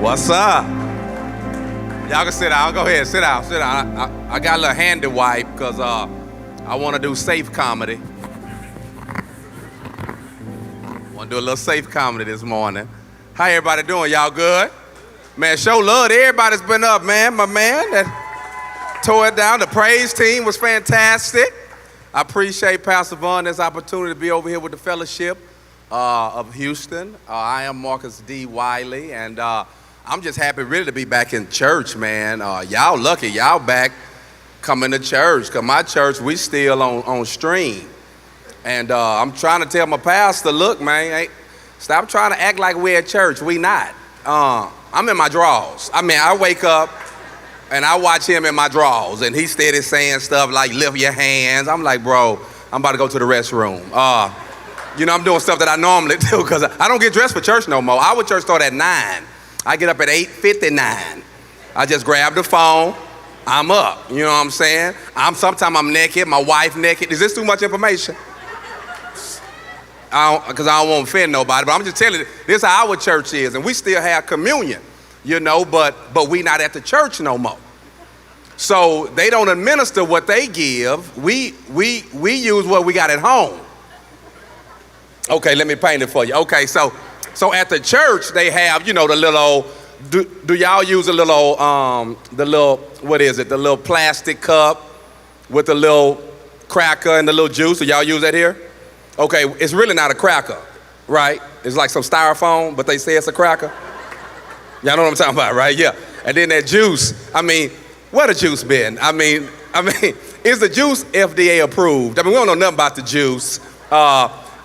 What's up? Y'all can sit down. Go ahead, sit down, sit down. I got a little handy wipe because I want to do safe comedy. Want to do a little safe comedy this morning. How everybody doing? Y'all good? Man, show love to everybody that's been up, man. My man that tore it down. The praise team was fantastic. I appreciate Pastor Vaughn this opportunity to be over here with the fellowship of Houston. I am Marcus D. Wiley, and I'm just happy really to be back in church, man. Y'all lucky, y'all back coming to church, because my church, we still on stream. And I'm trying to tell my pastor, look, man, stop trying to act like we're at church. We not. I'm in my drawers. I mean, I wake up and I watch him in my drawers, and he steady saying stuff like, lift your hands. I'm like, bro, I'm about to go to the restroom. You know, I'm doing stuff that I normally do because I don't get dressed for church no more. Our church start at 9. I get up at 8:59. I just grab the phone. I'm up. You know what I'm saying? Sometimes I'm naked. My wife naked. Is this too much information? Because I don't want to offend nobody, but I'm just telling you, this is how our church is, and we still have communion, you know, but we not at the church no more. So they don't administer what they give. We use what we got at home. Okay, let me paint it for you. Okay, so at the church they have, you know, the little, do y'all use a little, what is it? The little plastic cup with the little cracker and the little juice. Do y'all use that here? Okay, it's really not a cracker, right? It's like some styrofoam, but they say it's a cracker. Y'all know what I'm talking about, right? Yeah. And then that juice, I mean, where the juice been? I mean, is the juice FDA approved? I mean, we don't know nothing about the juice.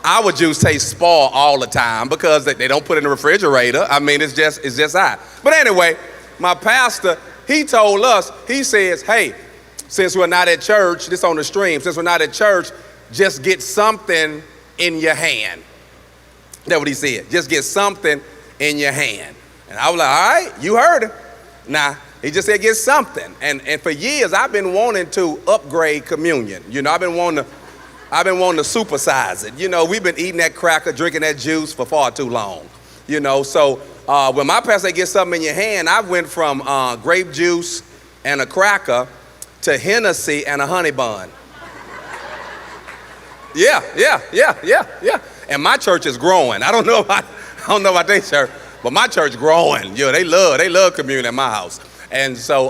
Our juice tastes spoiled all the time because they don't put it in the refrigerator. I mean, it's just hot. But anyway, my pastor, he told us, he says, hey, since we're not at church, this on the stream, since we're not at church, just get something in your hand. That's what he said. Just get something in your hand. And I was like, all right, you heard him. Nah, he just said get something. And for years, I've been wanting to upgrade communion. You know, I've been wanting to supersize it. You know, we've been eating that cracker, drinking that juice for far too long. You know, so when my pastor said get something in your hand, I went from grape juice and a cracker to Hennessy and a honey bun. Yeah. And my church is growing. I don't know about their church, but my church growing. Yeah, they love communion at my house. And so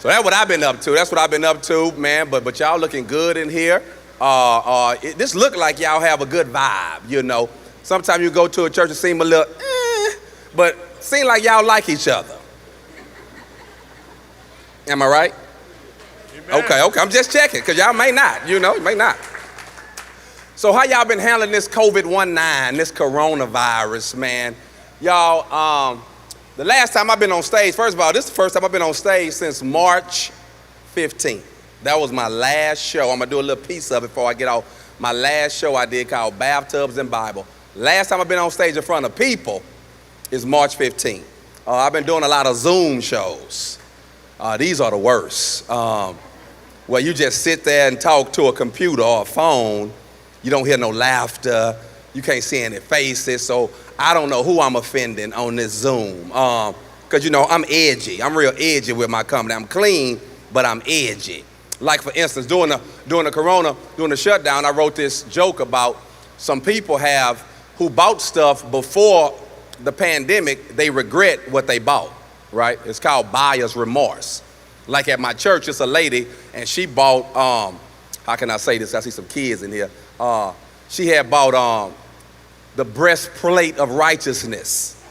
that's what I've been up to. That's what I've been up to, man. But y'all looking good in here. This look like y'all have a good vibe, you know. Sometimes you go to a church and seem a little, but seem like y'all like each other. Am I right? Amen. Okay. I'm just checking, because y'all may not, you know, you may not. So how y'all been handling this COVID-19, this coronavirus, man? Y'all, the last time I've been on stage, first of all, this is the first time I've been on stage since March 15th. That was my last show. I'm gonna do a little piece of it before I get off. My last show I did called Bathtubs and Bible. Last time I've been on stage in front of people is March 15th. I've been doing a lot of Zoom shows. These are the worst. Where you just sit there and talk to a computer or a phone. You don't hear no laughter. You can't see any faces. So I don't know who I'm offending on this Zoom. Because, you know, I'm edgy. I'm real edgy with my comedy. I'm clean, but I'm edgy. Like, for instance, during the shutdown, I wrote this joke about some people who bought stuff before the pandemic, they regret what they bought, right? It's called buyer's remorse. Like at my church, it's a lady, and she bought, how can I say this? I see some kids in here. She had bought the breastplate of righteousness.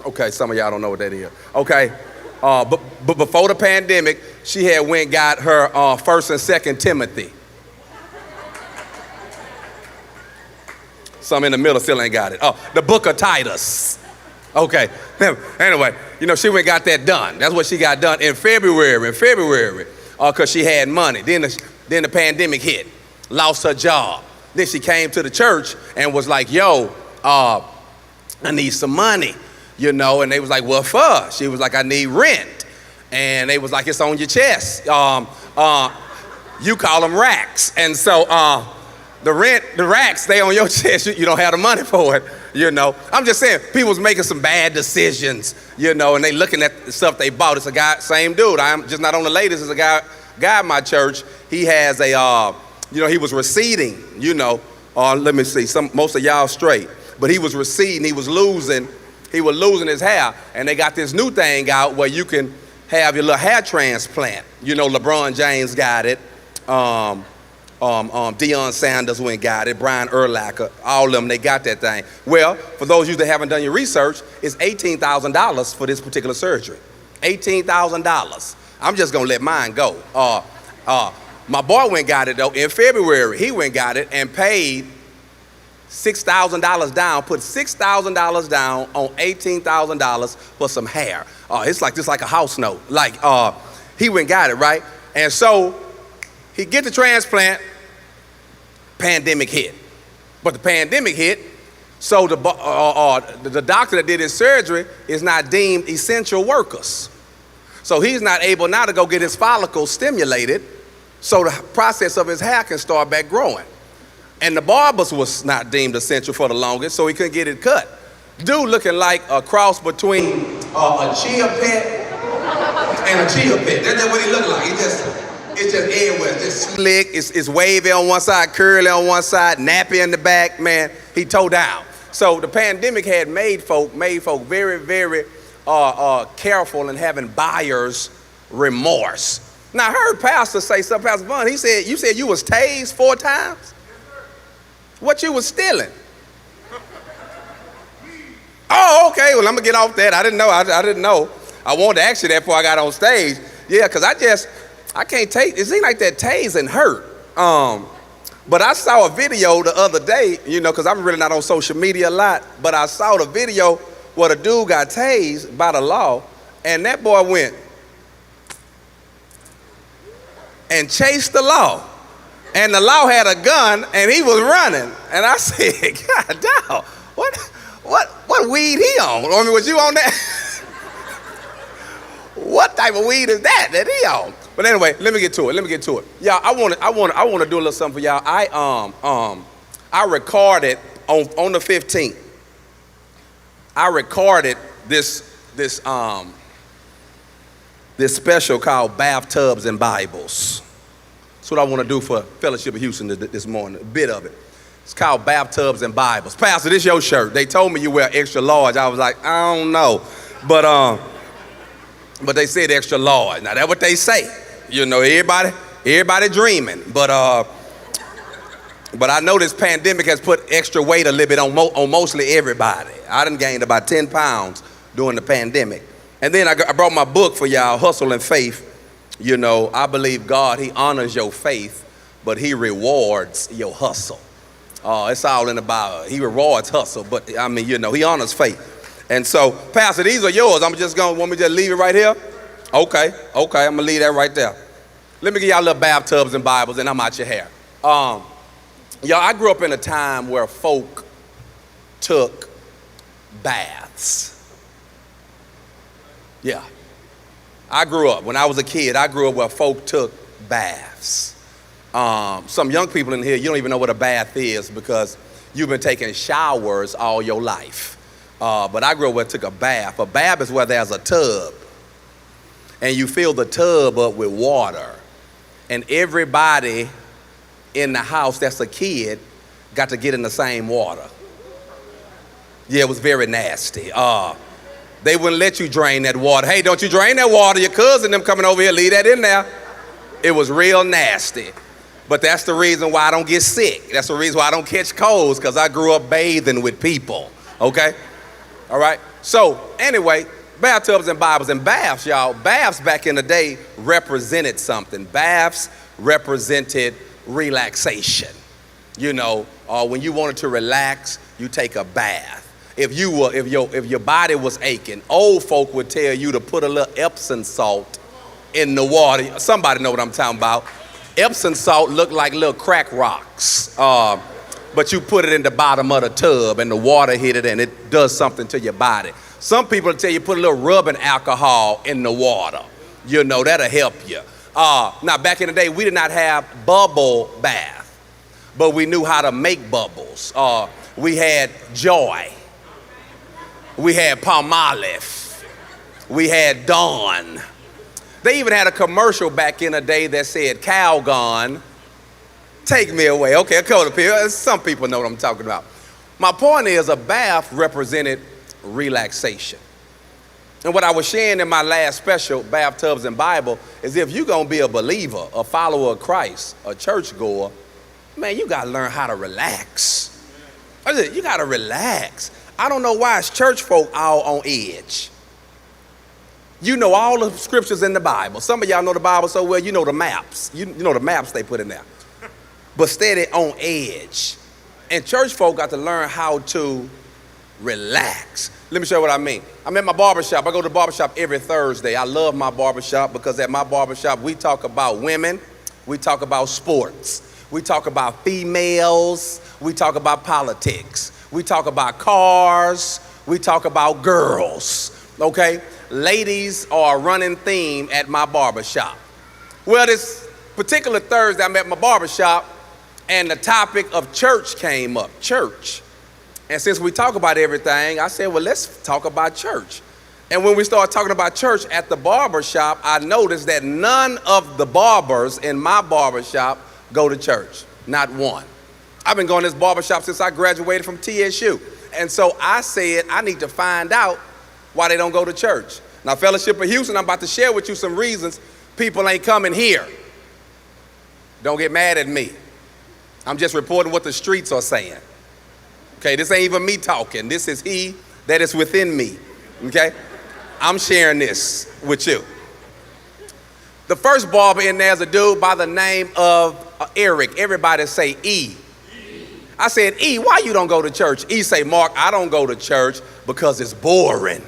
Okay, some of y'all don't know what that is. Okay, but before the pandemic, she had went and got her 1st and 2nd Timothy. Some in the middle still ain't got it. Oh, the book of Titus. Okay, anyway, you know, she went and got that done. That's what she got done in February, because she had money. Then the pandemic hit, lost her job. Then she came to the church and was like, yo, I need some money, you know, and they was like, what for? She was like, I need rent. And they was like, it's on your chest. You call them racks. And so The rent, the racks stay on your chest. You don't have the money for it, you know. I'm just saying, people's making some bad decisions, you know, and they looking at the stuff they bought. It's a guy, same dude. I'm just not on the latest. It's a guy in my church. He has a, he was receding, you know. Let me see, most of y'all straight. But he was receding, he was losing his hair. And they got this new thing out where you can have your little hair transplant. You know, LeBron James got it. Deion Sanders went and got it, Brian Urlacher, all of them, they got that thing. Well, for those of you that haven't done your research, it's $18,000 for this particular surgery. $18,000. I'm just gonna let mine go. My boy went and got it though in February. He went and got it and paid $6,000 down, put $6,000 down on $18,000 for some hair. It's like a house note. He went and got it, right? And so, he get the transplant, pandemic hit. But the pandemic hit, so the doctor that did his surgery is not deemed essential workers. So he's not able now to go get his follicles stimulated so the process of his hair can start back growing. And the barbers was not deemed essential for the longest, so he couldn't get it cut. Dude looking like a cross between a chia pet and a chia pet. That's just what he looked like. It's just everywhere. It's just slick. It's wavy on one side, curly on one side, nappy in the back. Man, he toe down. So the pandemic had made folk very, very careful in having buyer's remorse. Now I heard Pastor say something, Pastor Vaughn. He said, "You said you was tased 4 times? What you was stealing?" Oh, okay. Well, I'm gonna get off that. I didn't know. I didn't know. I wanted to ask you that before I got on stage. Yeah, because I can't take, it seems like that tasing hurt. But I saw a video the other day, you know, because I'm really not on social media a lot, but I saw the video where the dude got tased by the law, and that boy went and chased the law. And the law had a gun, and he was running. And I said, God dog, what weed he on? I mean, was you on that? What type of weed is that he on? But anyway, let me get to it. Y'all, I want to do a little something for y'all. I recorded on the 15th. I recorded this special called Bathtubs and Bibles. That's what I want to do for Fellowship of Houston this morning, a bit of it. It's called Bathtubs and Bibles. Pastor, this your shirt. They told me you wear extra large. I was like, I don't know. But they said extra large. Now that's what they say. You know, everybody dreaming. But I know this pandemic has put extra weight a little bit on mostly everybody. I done gained about 10 pounds during the pandemic. And then I brought my book for y'all, Hustle and Faith. You know, I believe God, he honors your faith, but he rewards your hustle. It's all in the Bible. He rewards hustle, but I mean, you know, he honors faith. And so, Pastor, these are yours. Want me to just leave it right here? Okay, I'm gonna leave that right there. Let me give y'all a little Bathtubs and Bibles, and I'm out your hair. Y'all, I grew up in a time where folk took baths. Yeah. When I was a kid, I grew up where folk took baths. Some young people in here, you don't even know what a bath is because you've been taking showers all your life. But I grew up where I took a bath. A bath is where there's a tub. And you fill the tub up with water. And everybody in the house that's a kid got to get in the same water. Yeah, it was very nasty. They wouldn't let you drain that water. Hey, don't you drain that water. Your cousin them coming over here, leave that in there. It was real nasty. But that's the reason why I don't get sick. That's the reason why I don't catch colds, because I grew up bathing with people, okay? All right? So, anyway, bathtubs and Bibles and baths, y'all. Baths back in the day represented something. Baths represented relaxation. You know, when you wanted to relax, you take a bath. If your body was aching, old folk would tell you to put a little Epsom salt in the water. Somebody know what I'm talking about. Epsom salt looked like little crack rocks, but you put it in the bottom of the tub and the water hit it and it does something to your body. Some people tell you put a little rubbing alcohol in the water. You know, that'll help you. Now, back in the day, we did not have bubble bath. but we knew how to make bubbles. We had Joy. We had Palmolive. We had Dawn. They even had a commercial back in the day that said, Calgon, take me away. Okay, come up here. Some people know what I'm talking about. My point is, a bath represented relaxation. And what I was sharing in my last special, Bathtubs and Bible, is if you're going to be a believer, a follower of Christ, a churchgoer, man, you got to learn how to relax. You got to relax. I don't know why it's church folk all on edge. You know all the scriptures in the Bible. Some of y'all know the Bible so well, you know the maps. You know the maps they put in there. But steady on edge. And church folk got to learn how to relax. Let me show you what I mean. I'm at my barbershop. I go to the barbershop every Thursday. I love my barbershop because at my barbershop, we talk about women. We talk about sports. We talk about females. We talk about politics. We talk about cars. We talk about girls. Okay? Ladies are a running theme at my barbershop. Well, this particular Thursday, I'm at my barbershop, and the topic of church came up. Church. And since we talk about everything, I said, well, let's talk about church. And when we started talking about church at the barbershop, I noticed that none of the barbers in my barbershop go to church. Not one. I've been going to this barbershop since I graduated from TSU. And so I said, I need to find out why they don't go to church. Now, Fellowship of Houston, I'm about to share with you some reasons people ain't coming here. Don't get mad at me. I'm just reporting what the streets are saying. Okay, this ain't even me talking. This is he that is within me. Okay? I'm sharing this with you. The first barber in there is a dude by the name of Eric. Everybody say E. I said, E, why you don't go to church? E say, Mark, I don't go to church because it's boring.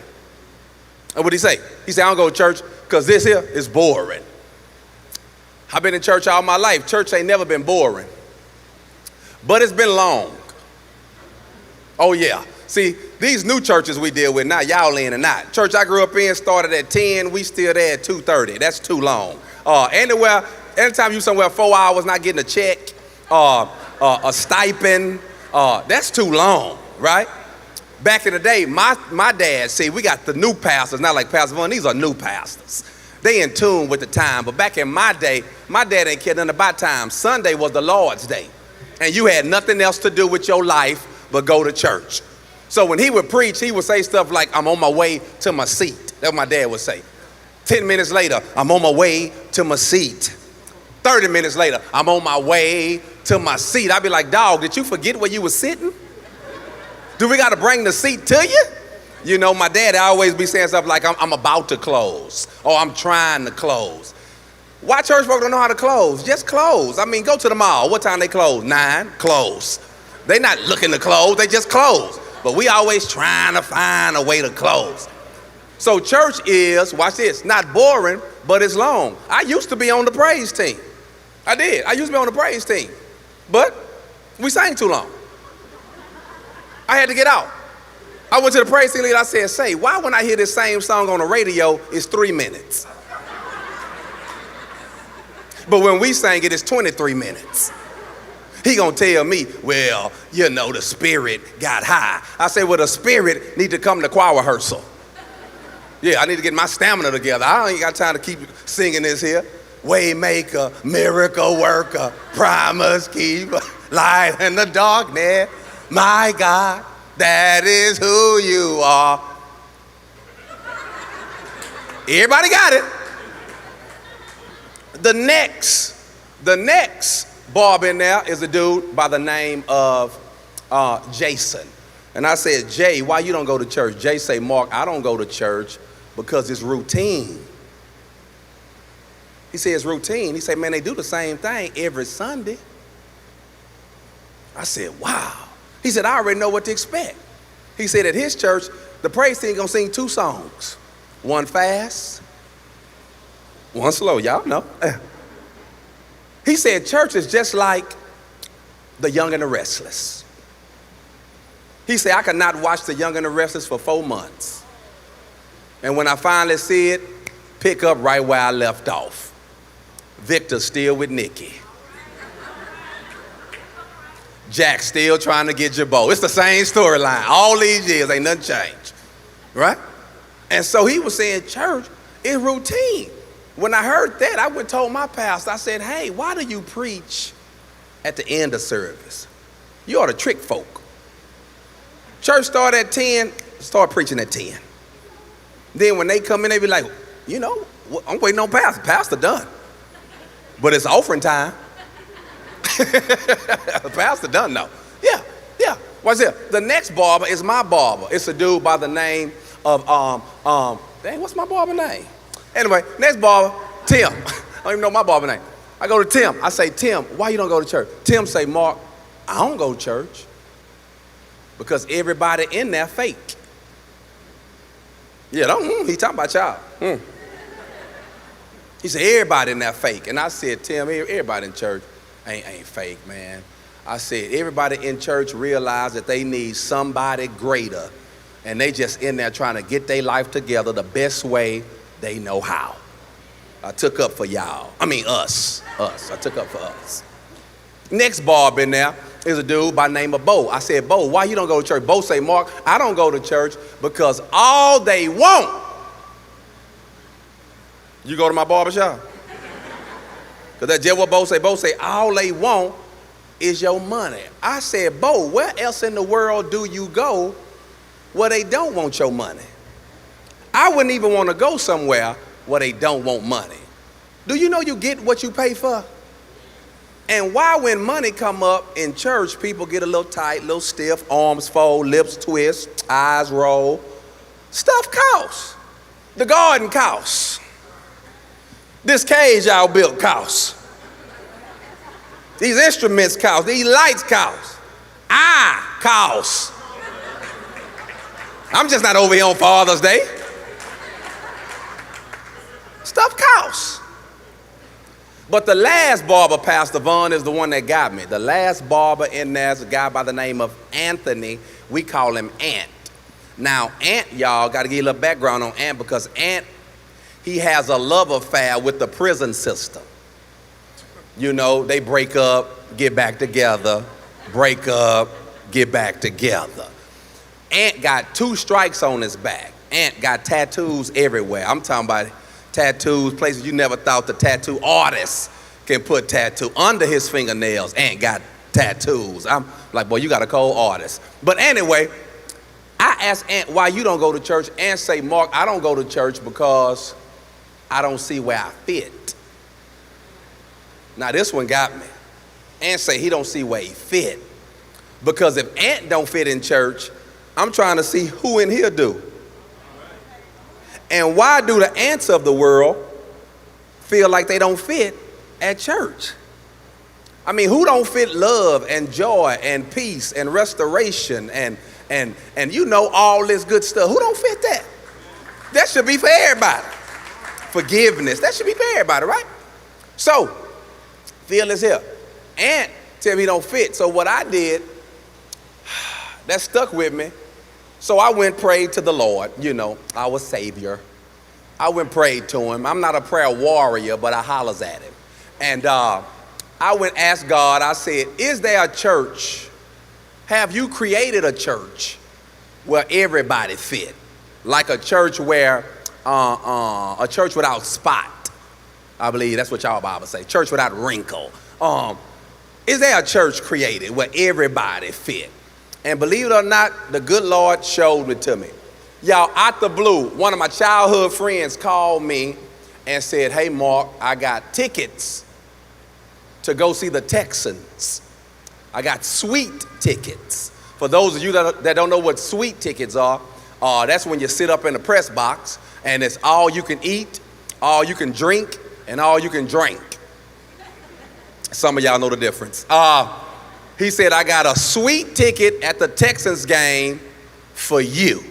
And what'd he say? He said, I don't go to church because this here is boring. I've been in church all my life. Church ain't never been boring. But it's been long. Oh, yeah. See, these new churches we deal with now, y'all in and out. Church I grew up in started at 10. We still there at 2:30. That's too long. Anytime you somewhere 4 hours not getting a check, a stipend, that's too long, right? Back in the day, my dad, see, we got the new pastors, not like Pastor Vaughn, these are new pastors. They in tune with the time. But back in my day, my dad ain't cared nothing about time. Sunday was the Lord's day. And you had nothing else to do with your life but go to church. So when he would preach, he would say stuff like, I'm on my way to my seat. That's what my dad would say. 10 minutes later, I'm on my way to my seat. 30 minutes later, I'm on my way to my seat. I'd be like, dog, did you forget where you were sitting? Do we got to bring the seat to you? You know, my dad always be saying stuff like, I'm about to close, or I'm trying to close. Why church folk don't know how to close? Just close. I mean, go to the mall. What time they close? 9, close. They not looking to close, they just close. But we always trying to find a way to close. So church is, watch this, not boring, but it's long. I used to be on the praise team. I did. I used to be on the praise team. But we sang too long. I had to get out. I went to the praise team leader. I said, say, why when I hear this same song on the radio, it's 3 minutes? But when we sang it, it's 23 minutes. He gonna tell me, well, you know, the spirit got high. I say, well, the spirit need to come to choir rehearsal. Yeah, I need to get my stamina together. I ain't got time to keep singing this here. Waymaker, miracle worker, promise keeper, light in the darkness. My God, that is who you are. Everybody got it. The next barber in there is a dude by the name of Jason. And I said, Jay, why you don't go to church? Jay say, Mark, I don't go to church because it's routine. He said, it's routine. He said, man, they do the same thing every Sunday. I said, wow. He said, I already know what to expect. He said, at his church, the praise team gonna sing 2 songs. One fast, one slow, y'all know. He said, church is just like The Young and the Restless. He said, I could not watch The Young and the Restless for 4 months. And when I finally see it, pick up right where I left off. Victor's still with Nikki. Jack still trying to get Jabot. It's the same storyline. All these years, ain't nothing changed, right? And so he was saying church is routine. When I heard that, I went and told my pastor, I said, hey, why do you preach at the end of service? You ought to trick folk. Church start at 10, start preaching at 10. Then when they come in, they be like, you know, I'm waiting on pastor. Pastor done. But it's offering time. Pastor done though. Yeah. What's this? The next barber is my barber. It's a dude by the name of, dang, what's my barber name? Anyway, next barber, Tim. I don't even know my barber name. I go to Tim. I say, Tim, why you don't go to church? Tim say, Mark, I don't go to church because everybody in there fake. Yeah, he talking about y'all. He said, everybody in there fake. And I said, Tim, everybody in church ain't fake, man. I said, everybody in church realize that they need somebody greater. And they just in there trying to get their life together the best way they know how. I took up for y'all. I mean, us. I took up for us. Next barber in there is a dude by the name of Bo. I said, Bo, why you don't go to church? Bo say, Mark, I don't go to church because all they want. You go to my barbershop? Because that's just what Bo say. Bo say, all they want is your money. I said, Bo, where else in the world do you go where they don't want your money? I wouldn't even want to go somewhere where they don't want money. Do you know you get what you pay for? And why when money come up in church, people get a little tight, a little stiff, arms fold, lips twist, eyes roll. Stuff costs. The garden costs. This cage y'all built costs. These instruments cost. These lights cost. Cost. I'm just not over here on Father's Day. Stuff costs. But the last barber, Pastor Vaughn, is the one that got me. The last barber in there is a guy by the name of Anthony. We call him Ant. Now, Ant, y'all, got to give you a little background on Ant because Ant, he has a love affair with the prison system. You know, they break up, get back together, break up, get back together. Ant got 2 strikes on his back. Ant got tattoos everywhere. I'm talking about tattoos, places you never thought the tattoo artist can put tattoo. Under his fingernails, Ant got tattoos. I'm like, boy, you got a cold artist. But anyway, I asked Ant why you don't go to church. Ant say, Mark, I don't go to church because I don't see where I fit. Now this one got me. Ant say he don't see where he fit. Because if Ant don't fit in church, I'm trying to see who in here do. And why do the ants of the world feel like they don't fit at church? I mean, who don't fit love and joy and peace and restoration and you know all this good stuff? Who don't fit that? That should be for everybody. Forgiveness, that should be for everybody, right? So, Phil is here. Ant tell me he don't fit. So what I did, that stuck with me. So I went prayed to the Lord, you know, our Savior. I went prayed to him. I'm not a prayer warrior, but I hollers at him. And I went asked God, I said, is there a church? Have you created a church where everybody fit? Like a church where, a church without spot. I believe that's what y'all Bible say. Church without wrinkle. Is there a church created where everybody fit? And believe it or not, the good Lord showed it to me. Y'all, out the blue, one of my childhood friends called me and said, hey, Mark, I got tickets to go see the Texans. I got sweet tickets. For those of you that don't know what sweet tickets are, that's when you sit up in the press box and it's all you can eat, all you can drink, and all you can drink. Some of y'all know the difference. He said, I got a sweet ticket at the Texans game for you.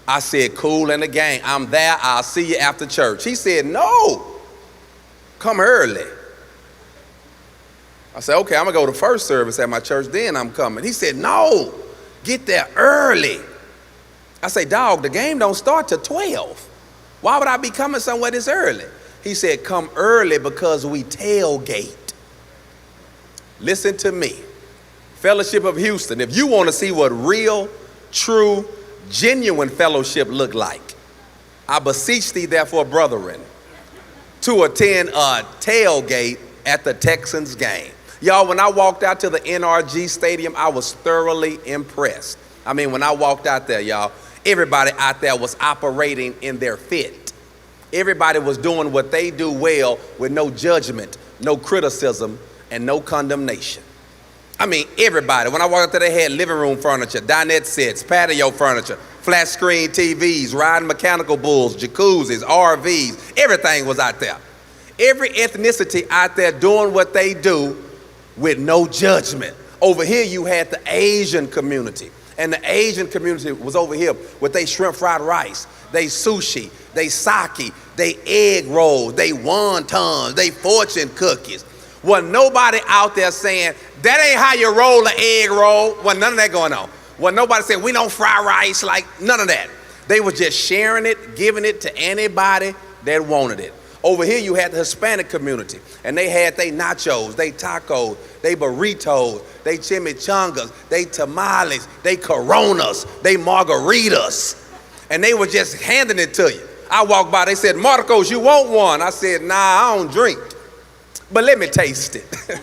I said, cool in the game. I'm there. I'll see you after church. He said, no, come early. I said, okay, I'm going to go to first service at my church, then I'm coming. He said, no, get there early. I said, dog, the game don't start till 12. Why would I be coming somewhere this early? He said, come early because we tailgate. Listen to me. Fellowship of Houston. If you want to see what real, true, genuine fellowship look like, I beseech thee, therefore, brethren, to attend a tailgate at the Texans game. Y'all, when I walked out to the NRG Stadium, I was thoroughly impressed. I mean, when I walked out there, y'all, everybody out there was operating in their fit. Everybody was doing what they do well with no judgment, no criticism, and no condemnation. I mean, everybody. When I walked out there, they had living room furniture, dinette sets, patio furniture, flat screen TVs, riding mechanical bulls, jacuzzis, RVs. Everything was out there. Every ethnicity out there doing what they do with no judgment. Over here, you had the Asian community. And the Asian community was over here with they shrimp fried rice, they sushi, they sake, they egg rolls, they wontons, they fortune cookies. Wasn't nobody out there saying, that ain't how you roll an egg roll. Wasn't none of that going on. Wasn't nobody saying, we don't fry rice, like none of that. They were just sharing it, giving it to anybody that wanted it. Over here, you had the Hispanic community, and they had they nachos, they tacos, they burritos, they chimichangas, they tamales, they coronas, they margaritas, and they were just handing it to you. I walked by, they said, Marcos, you want one? I said, nah, I don't drink, but let me taste it.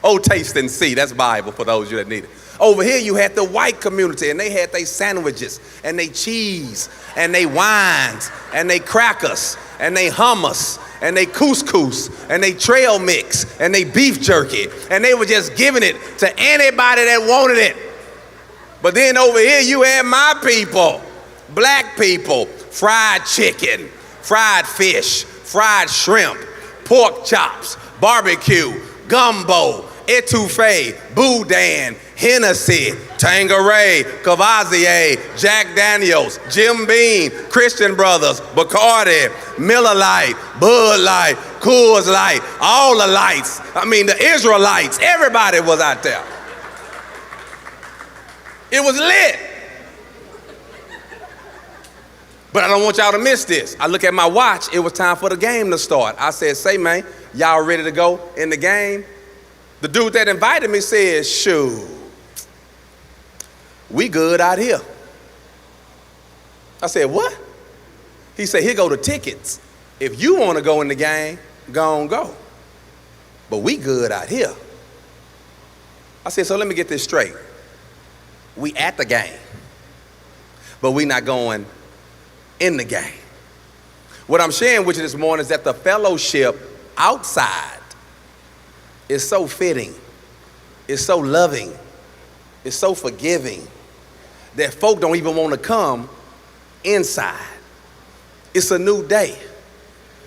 Oh, taste and see, that's Bible for those of you that need it. Over here, you had the white community, and they had their sandwiches, and they cheese, and they wines, and they crackers, and they hummus, and they couscous, and they trail mix, and they beef jerky, and they were just giving it to anybody that wanted it. But then over here, you had my people, black people, fried chicken, fried fish, fried shrimp, pork chops, barbecue, gumbo, etouffee, boudin, Hennessy, Tanqueray, Cavassier, Jack Daniels, Jim Beam, Christian Brothers, Bacardi, Miller Lite, Bud Light, Coors Light, all the lights. I mean, the Israelites, everybody was out there. It was lit. But I don't want y'all to miss this. I look at my watch, it was time for the game to start. I said, say, man, y'all ready to go in the game? The dude that invited me said, shoot, we good out here. I said, what? He said, here go the tickets. If you want to go in the game, go on, go. But we good out here. I said, so let me get this straight. We at the game, but we not going in the game. What I'm sharing with you this morning is that the fellowship outside is so fitting, it's so loving, it's so forgiving that folk don't even want to come inside. It's a new day.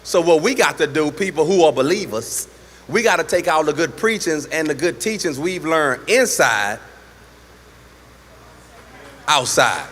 So what we got to do, people who are believers, we got to take all the good preachings and the good teachings we've learned inside, outside.